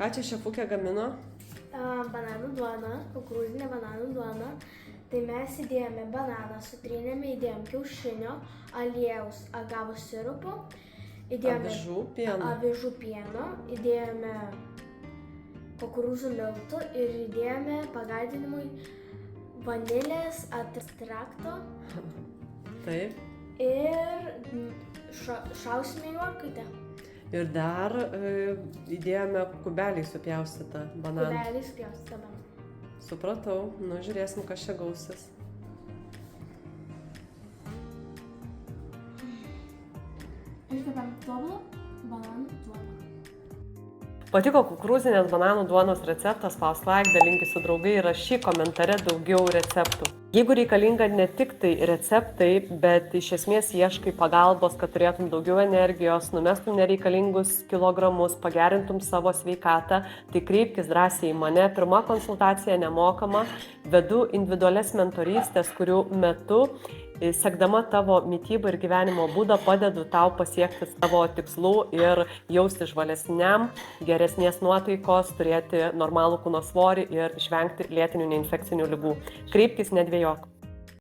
Ką čia šefukė gamino? Bananų duona, kukurūzinė bananų duona. Tai mes įdėjome bananą, sutrynėme, įdėjome kiaušinio, aliejaus, agavos sirupo, įdėjome avižų pieno, įdėjome kukurūzų miltų ir įdėjome pagardinimui vanilės ekstrakto. Taip. Ir šausime į orkaitę. Ir dar įdėjome kubelį supjaustytą bananą. Kubelį supjaustytą bananą. Supratau, nu žiūrėsim, kas čia gausis. Iškepėm tobulo bananų duoną. Patiko kukurūzinės bananų duonos receptas, spausk like, dalinkis su draugai ir rašyk komentare daugiau receptų. Jeigu reikalinga ne tik tai receptai, bet iš esmės ieškai pagalbos, kad turėtum daugiau energijos, numestum nereikalingus kilogramus, pagerintum savo sveikatą, tai kreipkis drąsiai į mane. Pirma konsultacija nemokama, vedu individualias mentorystės, kurių metu sekdama tavo mitybą ir gyvenimo būdą padedu tau pasiekti savo tikslų ir jausti žvalesniam, geresnės nuotaikos, turėti normalų kūno svorį ir išvengti lėtinių neinfekcinių ligų. Kreipkis, nedvejok.